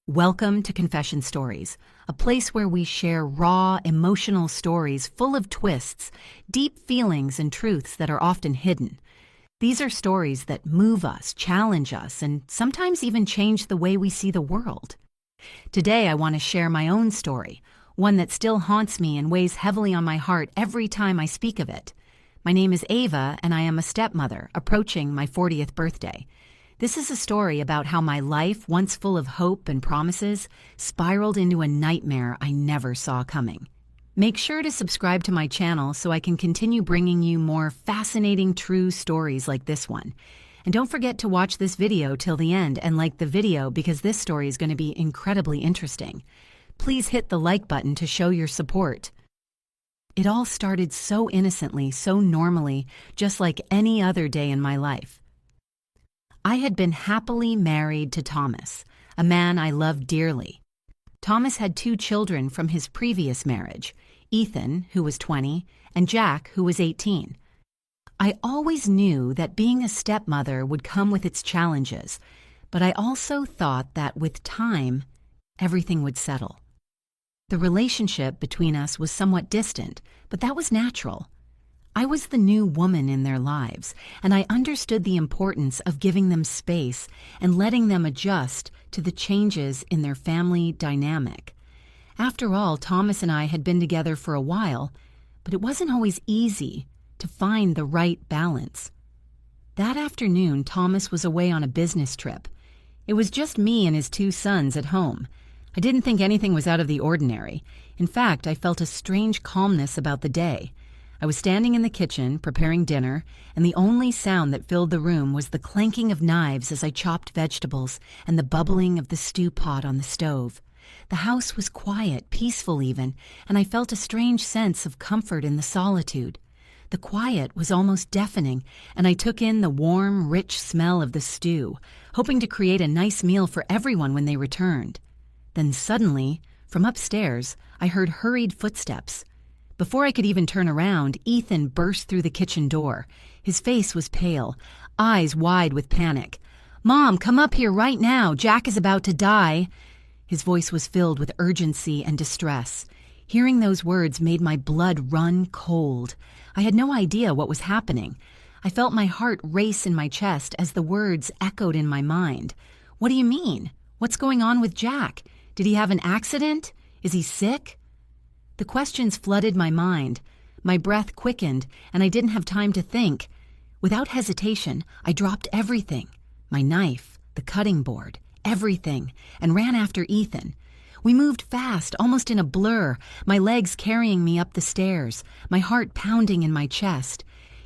Welcome to Confession Stories, a place where we share raw, emotional stories full of twists, deep feelings, and truths that are often hidden. These are stories that move us, challenge us, and sometimes even change the way we see the world. Today, I want to share my own story, one that still haunts me and weighs heavily on my heart every time I speak of it. My name is Ava, and I am a stepmother approaching my 40th birthday. This is a story about how my life, once full of hope and promises, spiraled into a nightmare I never saw coming. Make sure to subscribe to my channel so I can continue bringing you more fascinating true stories like this one. And don't forget to watch this video till the end and like the video because this story is going to be incredibly interesting. Please hit the like button to show your support. It all started so innocently, so normally, just like any other day in my life. I had been happily married to Thomas, a man I loved dearly. Thomas had 2 children from his previous marriage, Ethan, who was 20, and Jack, who was 18. I always knew that being a stepmother would come with its challenges, but I also thought that with time, everything would settle. The relationship between us was somewhat distant, but that was natural. I was the new woman in their lives, and I understood the importance of giving them space and letting them adjust to the changes in their family dynamic. After all, Thomas and I had been together for a while, but it wasn't always easy to find the right balance. That afternoon, Thomas was away on a business trip. It was just me and his 2 sons at home. I didn't think anything was out of the ordinary. In fact, I felt a strange calmness about the day. I was standing in the kitchen, preparing dinner, and the only sound that filled the room was the clanking of knives as I chopped vegetables and the bubbling of the stew pot on the stove. The house was quiet, peaceful even, and I felt a strange sense of comfort in the solitude. The quiet was almost deafening, and I took in the warm, rich smell of the stew, hoping to create a nice meal for everyone when they returned. Then suddenly, from upstairs, I heard hurried footsteps. Before I could even turn around, Ethan burst through the kitchen door. His face was pale, eyes wide with panic. "Mom, come up here right now. Jack is about to die." His voice was filled with urgency and distress. Hearing those words made my blood run cold. I had no idea what was happening. I felt my heart race in my chest as the words echoed in my mind. "What do you mean? What's going on with Jack? Did he have an accident? Is he sick?" The questions flooded my mind. My breath quickened, and I didn't have time to think. Without hesitation, I dropped everything, my knife, the cutting board, everything, and ran after Ethan. We moved fast, almost in a blur, my legs carrying me up the stairs, my heart pounding in my chest.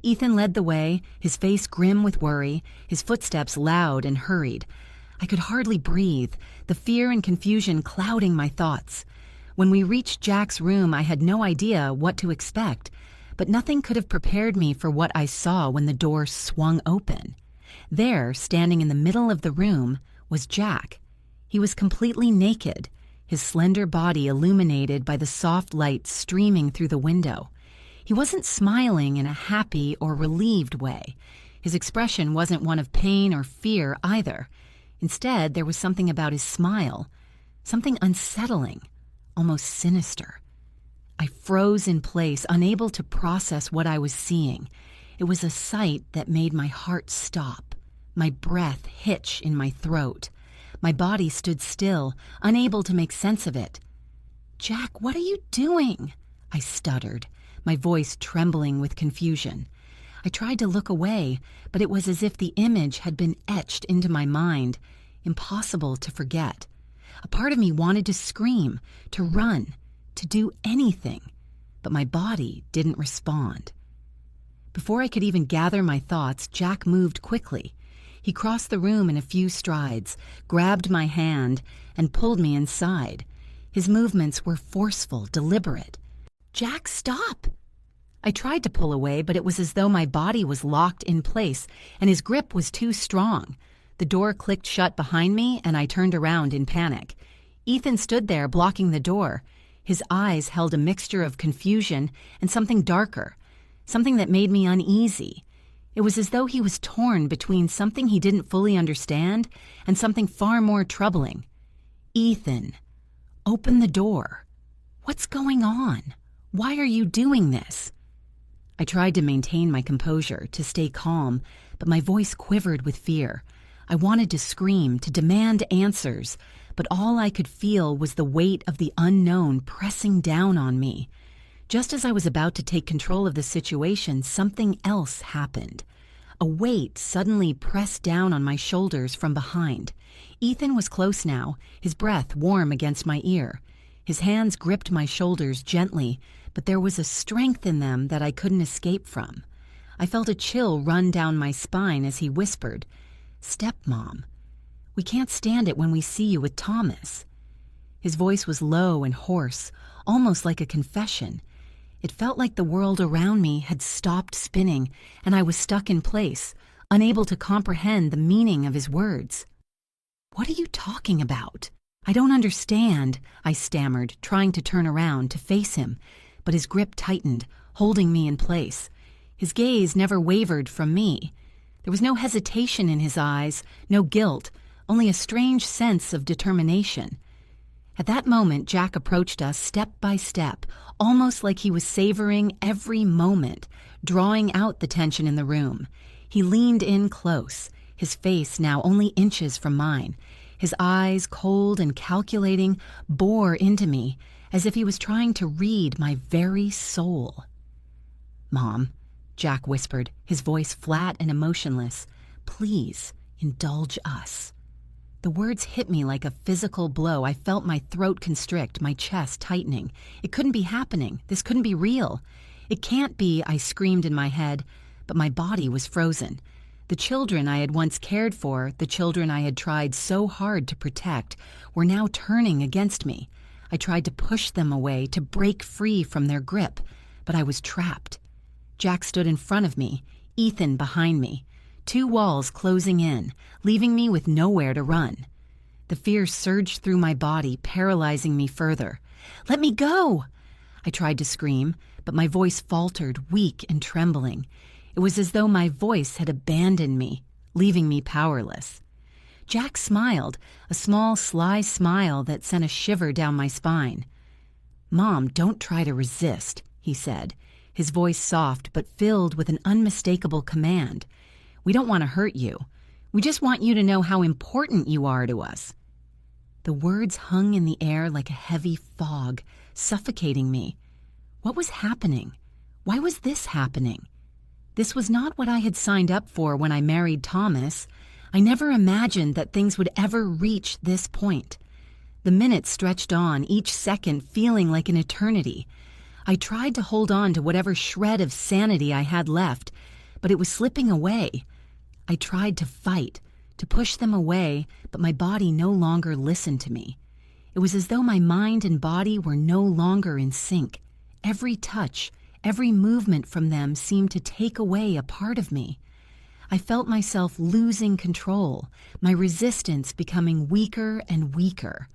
Ethan led the way, his face grim with worry, his footsteps loud and hurried. I could hardly breathe, the fear and confusion clouding my thoughts. When we reached Jack's room, I had no idea what to expect, but nothing could have prepared me for what I saw when the door swung open. There, standing in the middle of the room, was Jack. He was completely naked, his slender body illuminated by the soft light streaming through the window. He wasn't smiling in a happy or relieved way. His expression wasn't one of pain or fear either. Instead, there was something about his smile, something unsettling, almost sinister. I froze in place, unable to process what I was seeing. It was a sight that made my heart stop, my breath hitch in my throat. My body stood still, unable to make sense of it. "Jack, what are you doing?" I stuttered, my voice trembling with confusion. I tried to look away, but it was as if the image had been etched into my mind, impossible to forget. A part of me wanted to scream, to run, to do anything, but my body didn't respond. Before I could even gather my thoughts, Jack moved quickly. He crossed the room in a few strides, grabbed my hand, and pulled me inside. His movements were forceful, deliberate. "Jack, stop!" I tried to pull away, but it was as though my body was locked in place, and his grip was too strong. The door clicked shut behind me, and I turned around in panic. Ethan stood there, blocking the door. His eyes held a mixture of confusion and something darker, something that made me uneasy. It was as though he was torn between something he didn't fully understand and something far more troubling. "Ethan, open the door. What's going on? Why are you doing this?" I tried to maintain my composure, to stay calm, but my voice quivered with fear. I wanted to scream, to demand answers, but all I could feel was the weight of the unknown pressing down on me. Just as I was about to take control of the situation, something else happened. A weight suddenly pressed down on my shoulders from behind. Ethan was close now, his breath warm against my ear. His hands gripped my shoulders gently, but there was a strength in them that I couldn't escape from. I felt a chill run down my spine as he whispered, "Stepmom, we can't stand it when we see you with Thomas." His voice was low and hoarse, almost like a confession. It felt like the world around me had stopped spinning, and I was stuck in place, unable to comprehend the meaning of his words. "What are you talking about? I don't understand," I stammered, trying to turn around to face him, but his grip tightened, holding me in place. His gaze never wavered from me. There was no hesitation in his eyes, no guilt, only a strange sense of determination. At that moment, Jack approached us step by step, almost like he was savoring every moment, drawing out the tension in the room. He leaned in close, his face now only inches from mine. His eyes, cold and calculating, bore into me, as if he was trying to read my very soul. "Mom," Jack whispered, his voice flat and emotionless, "please indulge us." The words hit me like a physical blow. I felt my throat constrict, my chest tightening. It couldn't be happening. This couldn't be real. "It can't be," I screamed in my head, but my body was frozen. The children I had once cared for, the children I had tried so hard to protect, were now turning against me. I tried to push them away, to break free from their grip, but I was trapped. Jack stood in front of me, Ethan behind me. Two walls closing in, leaving me with nowhere to run. The fear surged through my body, paralyzing me further. "Let me go!" I tried to scream, but my voice faltered, weak and trembling. It was as though my voice had abandoned me, leaving me powerless. Jack smiled, a small, sly smile that sent a shiver down my spine. "Mom, don't try to resist," he said, his voice soft but filled with an unmistakable command. "We don't want to hurt you. We just want you to know how important you are to us." The words hung in the air like a heavy fog, suffocating me. What was happening? Why was this happening? This was not what I had signed up for when I married Thomas. I never imagined that things would ever reach this point. The minutes stretched on, each second feeling like an eternity. I tried to hold on to whatever shred of sanity I had left, but it was slipping away. I tried to fight, to push them away, but my body no longer listened to me. It was as though my mind and body were no longer in sync. Every touch, every movement from them seemed to take away a part of me. I felt myself losing control, my resistance becoming weaker and weaker.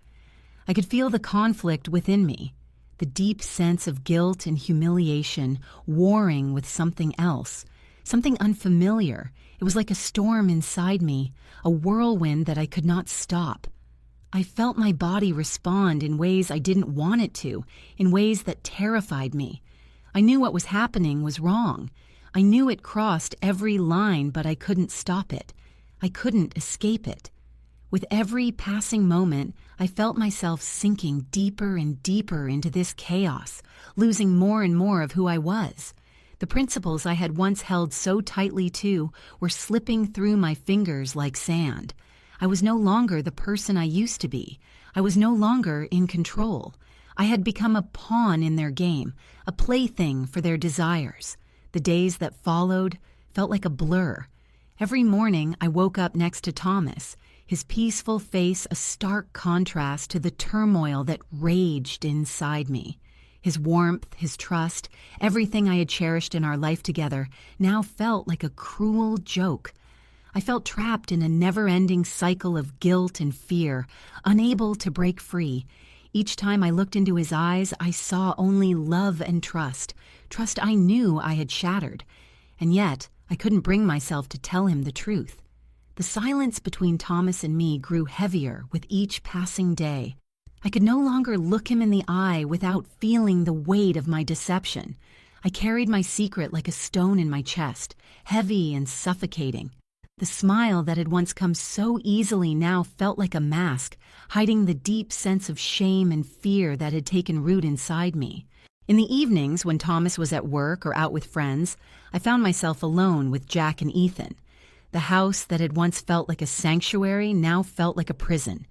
I could feel the conflict within me, the deep sense of guilt and humiliation warring with something else, something unfamiliar. It was like a storm inside me, a whirlwind that I could not stop. I felt my body respond in ways I didn't want it to, in ways that terrified me. I knew what was happening was wrong. I knew it crossed every line, but I couldn't stop it. I couldn't escape it. With every passing moment, I felt myself sinking deeper and deeper into this chaos, losing more and more of who I was. The principles I had once held so tightly to were slipping through my fingers like sand. I was no longer the person I used to be. I was no longer in control. I had become a pawn in their game, a plaything for their desires. The days that followed felt like a blur. Every morning I woke up next to Thomas, his peaceful face a stark contrast to the turmoil that raged inside me. His warmth, his trust, everything I had cherished in our life together now felt like a cruel joke. I felt trapped in a never-ending cycle of guilt and fear, unable to break free. Each time I looked into his eyes, I saw only love and trust I knew I had shattered. And yet, I couldn't bring myself to tell him the truth. The silence between Thomas and me grew heavier with each passing day. I could no longer look him in the eye without feeling the weight of my deception. I carried my secret like a stone in my chest, heavy and suffocating. The smile that had once come so easily now felt like a mask, hiding the deep sense of shame and fear that had taken root inside me. In the evenings, when Thomas was at work or out with friends, I found myself alone with Jack and Ethan. The house that had once felt like a sanctuary now felt like a prison.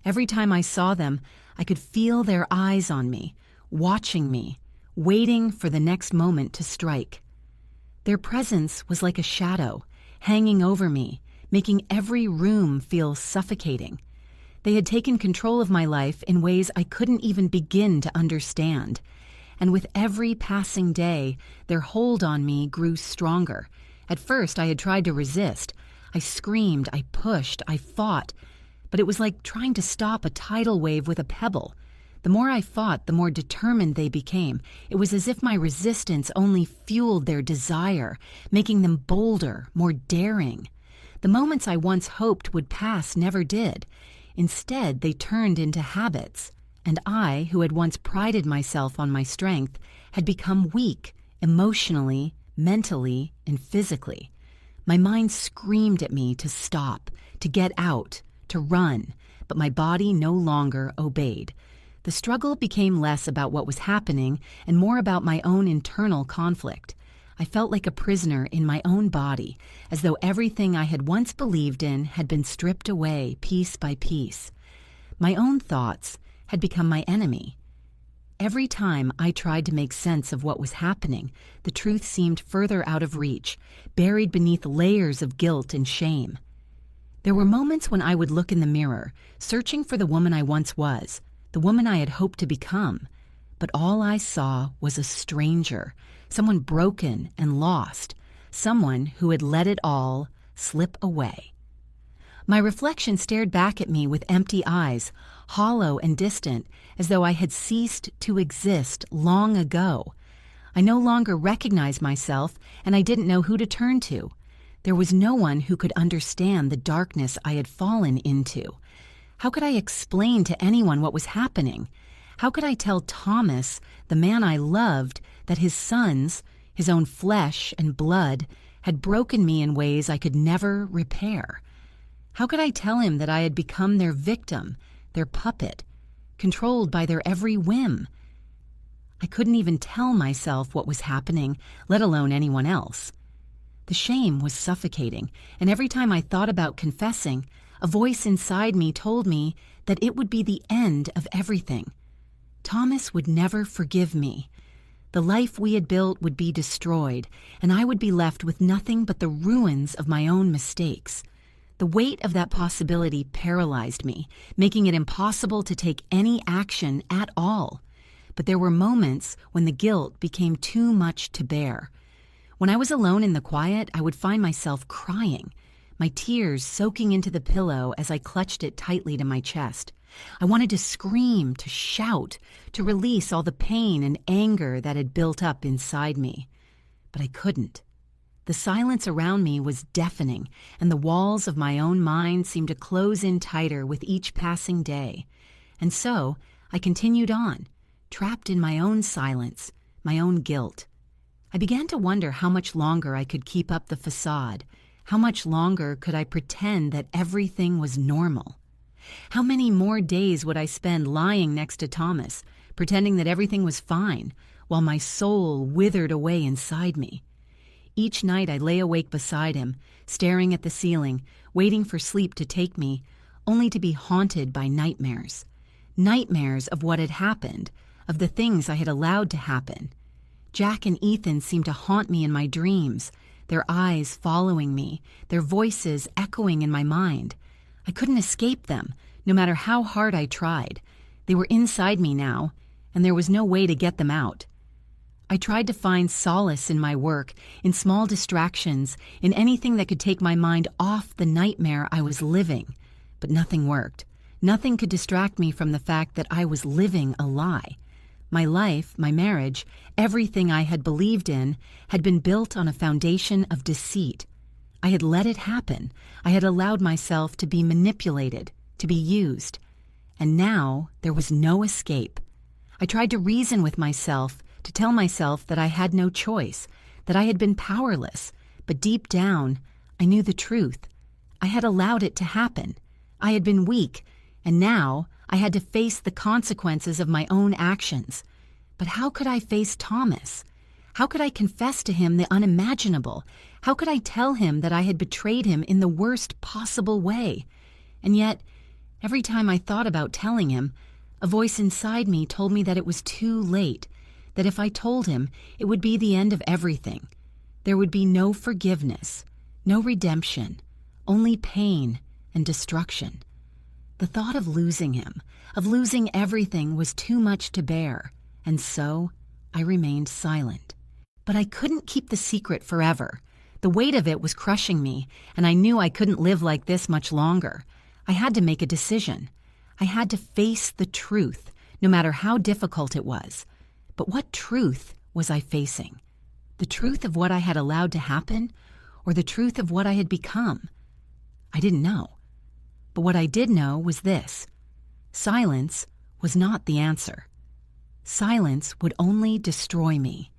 Every time I saw them, I could feel their eyes on me, watching me, waiting for the next moment to strike. Their presence was like a shadow, hanging over me, making every room feel suffocating. They had taken control of my life in ways I couldn't even begin to understand. And with every passing day, their hold on me grew stronger. At first, I had tried to resist. I screamed, I pushed, I fought. But it was like trying to stop a tidal wave with a pebble. The more I fought, the more determined they became. It was as if my resistance only fueled their desire, making them bolder, more daring. The moments I once hoped would pass never did. Instead, they turned into habits. And I, who had once prided myself on my strength, had become weak, emotionally, mentally, and physically. My mind screamed at me to stop, to get out, to run, but my body no longer obeyed. The struggle became less about what was happening and more about my own internal conflict. I felt like a prisoner in my own body, as though everything I had once believed in had been stripped away piece by piece. My own thoughts had become my enemy. Every time I tried to make sense of what was happening, the truth seemed further out of reach, buried beneath layers of guilt and shame. There were moments when I would look in the mirror, searching for the woman I once was, the woman I had hoped to become, but all I saw was a stranger, someone broken and lost, someone who had let it all slip away. My reflection stared back at me with empty eyes, hollow and distant, as though I had ceased to exist long ago. I no longer recognized myself, and I didn't know who to turn to. There was no one who could understand the darkness I had fallen into. How could I explain to anyone what was happening? How could I tell Thomas, the man I loved, that his sons, his own flesh and blood, had broken me in ways I could never repair? How could I tell him that I had become their victim, their puppet, controlled by their every whim? I couldn't even tell myself what was happening, let alone anyone else. The shame was suffocating, and every time I thought about confessing, a voice inside me told me that it would be the end of everything. Thomas would never forgive me. The life we had built would be destroyed, and I would be left with nothing but the ruins of my own mistakes. The weight of that possibility paralyzed me, making it impossible to take any action at all. But there were moments when the guilt became too much to bear. When I was alone in the quiet, I would find myself crying, my tears soaking into the pillow as I clutched it tightly to my chest. I wanted to scream, to shout, to release all the pain and anger that had built up inside me. But I couldn't. The silence around me was deafening, and the walls of my own mind seemed to close in tighter with each passing day. And so I continued on, trapped in my own silence, my own guilt. I began to wonder how much longer I could keep up the facade. How much longer could I pretend that everything was normal? How many more days would I spend lying next to Thomas, pretending that everything was fine, while my soul withered away inside me? Each night I lay awake beside him, staring at the ceiling, waiting for sleep to take me, only to be haunted by nightmares. Nightmares of what had happened, of the things I had allowed to happen. Jack and Ethan seemed to haunt me in my dreams, their eyes following me, their voices echoing in my mind. I couldn't escape them, no matter how hard I tried. They were inside me now, and there was no way to get them out. I tried to find solace in my work, in small distractions, in anything that could take my mind off the nightmare I was living. But nothing worked. Nothing could distract me from the fact that I was living a lie. My life, my marriage, everything I had believed in had been built on a foundation of deceit. I had let it happen. I had allowed myself to be manipulated, to be used. And now there was no escape. I tried to reason with myself, to tell myself that I had no choice, that I had been powerless. But deep down, I knew the truth. I had allowed it to happen. I had been weak, and now I had to face the consequences of my own actions. But how could I face Thomas? How could I confess to him the unimaginable? How could I tell him that I had betrayed him in the worst possible way? And yet, every time I thought about telling him, a voice inside me told me that it was too late, that if I told him, it would be the end of everything. There would be no forgiveness, no redemption, only pain and destruction. The thought of losing him, of losing everything, was too much to bear, and so I remained silent. But I couldn't keep the secret forever. The weight of it was crushing me, and I knew I couldn't live like this much longer. I had to make a decision. I had to face the truth, no matter how difficult it was. But what truth was I facing? The truth of what I had allowed to happen, or the truth of what I had become? I didn't know. But what I did know was this: silence was not the answer. Silence would only destroy me.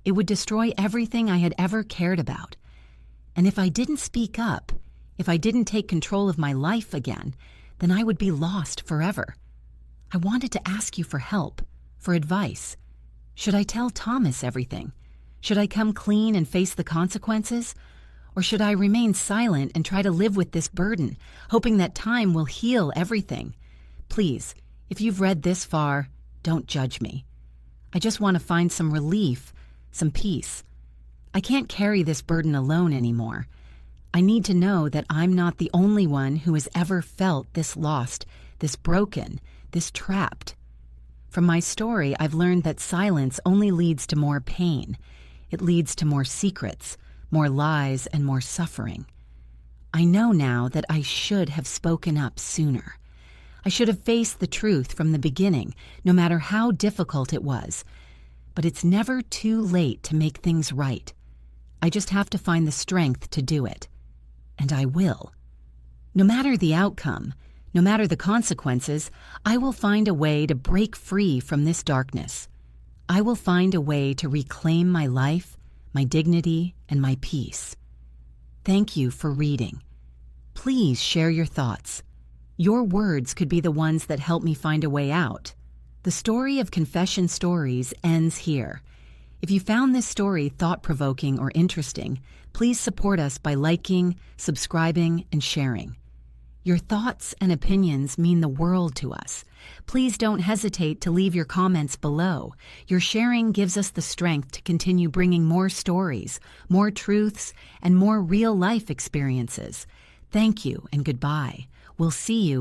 It would destroy everything I had ever cared about. And if I didn't speak up, if I didn't take control of my life again, then I would be lost forever. I wanted to ask you for help, for advice. Should I tell Thomas everything? Should I come clean and face the consequences? Or should I remain silent and try to live with this burden, hoping that time will heal everything? Please, if you've read this far, don't judge me. I just want to find some relief, some peace. I can't carry this burden alone anymore. I need to know that I'm not the only one who has ever felt this lost, this broken, this trapped. From my story, I've learned that silence only leads to more pain. It leads to more secrets, more lies, and more suffering. I know now that I should have spoken up sooner. I should have faced the truth from the beginning, no matter how difficult it was. But it's never too late to make things right. I just have to find the strength to do it. And I will. No matter the outcome, no matter the consequences, I will find a way to break free from this darkness. I will find a way to reclaim my life, my dignity, and my peace. Thank you for reading. Please share your thoughts. Your words could be the ones that help me find a way out. The story of Confession Stories ends here. If you found this story thought-provoking or interesting, please support us by liking, subscribing, and sharing. Your thoughts and opinions mean the world to us. Please don't hesitate to leave your comments below. Your sharing gives us the strength to continue bringing more stories, more truths, and more real-life experiences. Thank you and goodbye. We'll see you